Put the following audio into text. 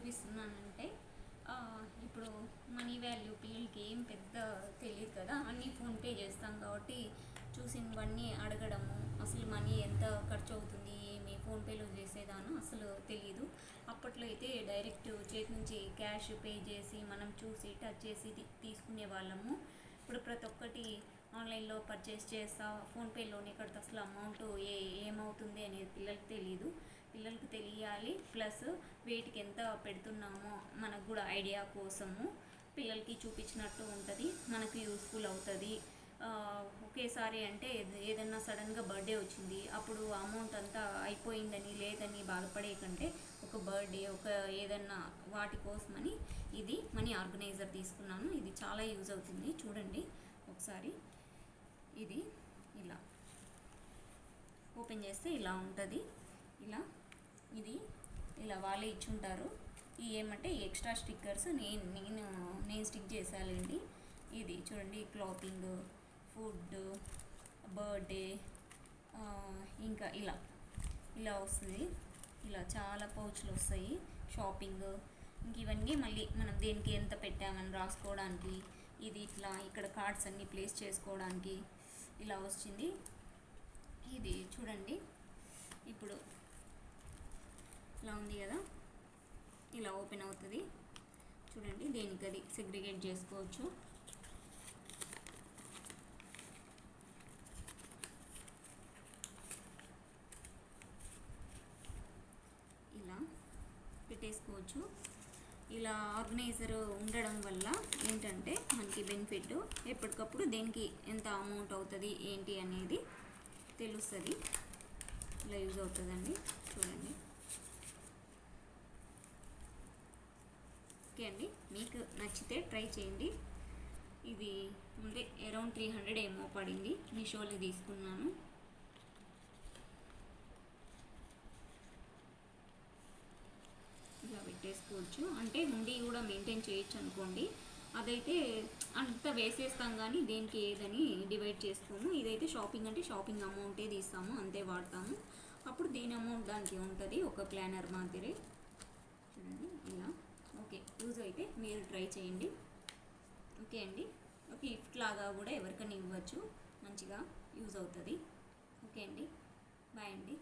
చూపిస్తున్నానంటే ఇప్పుడు money value పిల్లలకి ఏం పెద్ద తెలియదు కదా, అన్నీ ఫోన్పే చేస్తాం కాబట్టి చూసినవన్నీ అడగడము, అసలు మనీ ఎంత ఖర్చు అవుతుంది ఏమి ఫోన్పేలో చేసేదాను అసలు తెలియదు. అప్పట్లో అయితే డైరెక్ట్ చేతి నుంచి క్యాష్ పే చేసి మనం చూసి టచ్ చేసి తీసుకునే వాళ్ళము. ఇప్పుడు ప్రతి ఒక్కటి ఆన్లైన్లో పర్చేస్ చేస్తా, ఫోన్పేలోనే కడితే అసలు అమౌంట్ ఏమవుతుంది అనేది పిల్లలకి తెలియదు. పిల్లలకు తెలియాలి, ప్లస్ వేటికి ఎంత పెడుతున్నామో మనకు కూడా ఐడియా కోసము పిల్లలకి చూపించినట్టు ఉంటుంది, మనకు యూస్ఫుల్ అవుతుంది. ఒకేసారి అంటే ఏదన్నా సడన్గా బర్త్డే వచ్చింది, అప్పుడు అమౌంట్ అంతా అయిపోయిందని లేదని బాధపడే కంటే ఒక బర్త్డే ఏదన్నా వాటి కోసమని ఇది మనీ ఆర్గనైజర్ తీసుకున్నాను. ఇది చాలా యూజ్ అవుతుంది. చూడండి ఒకసారి, ఇది ఇలా ఓపెన్ చేస్తే ఇలా ఉంటుంది. ఇలా వాళ్ళే ఇచ్చుంటారు. ఇవి ఏమంటే ఎక్స్ట్రా స్టిక్కర్స్ నేను స్టిక్ చేసానండి. ఇది చూడండి, క్లాతింగ్, ఫుడ్, బర్త్డే, ఇంకా ఇలా వస్తుంది. ఇలా చాలా పౌచ్లు వస్తాయి. షాపింగ్, ఇంక ఇవన్నీ మళ్ళీ మనం దేనికి ఎంత పెట్టామని రాసుకోవడానికి. ఇది ఇట్లా ఇక్కడ కార్డ్స్ అన్నీ ప్లేస్ చేసుకోవడానికి ఇలా వచ్చింది. ఇది చూడండి, ఇప్పుడు ఇలా ఉంది కదా, ఇలా ఓపెన్ అవుతుంది. చూడండి, దేనికి అది సెగ్రిగేట్ చేసుకోవచ్చు. ఇలా పెట్టేసుకోవచ్చు. ఇలా ఆర్గనైజర్ ఉండడం వల్ల ఏంటంటే మనకి బెనిఫిట్, ఎప్పటికప్పుడు దేనికి ఎంత అమౌంట్ అవుతుంది ఏంటి అనేది తెలుస్తుంది. ఇలా యూజ్ అవుతుందండి. చూడండి, ఓకే అండి, మీకు నచ్చితే ట్రై చేయండి. ఇది ముందే అరౌండ్ 300 ఏమో పడింది, మీషోలో తీసుకున్నాను. ఇలా పెట్టేసుకోవచ్చు. అంటే ఉండి కూడా మెయింటైన్ చేయొచ్చు అనుకోండి. అదైతే అంత వేసేస్తాం కానీ దేనికి ఏదని డివైడ్ చేసుకోము. ఇదైతే షాపింగ్ అంటే షాపింగ్ అమౌంటే తీస్తాము, అంతే వాడతాము. అప్పుడు దీని అమౌంట్ దానికి ఉంటుంది, ఒక ప్లానర్ మాదిరి. చూడండి ఇలా. ఓకే, యూజ్ అయితే మీరు ట్రై చేయండి. ఓకే అండి, ఒక గిఫ్ట్ లాగా కూడా ఎవరికైనా ఇవ్వచ్చు, మంచిగా యూజ్ అవుతుంది. ఓకే అండి, బాయ్ అండి.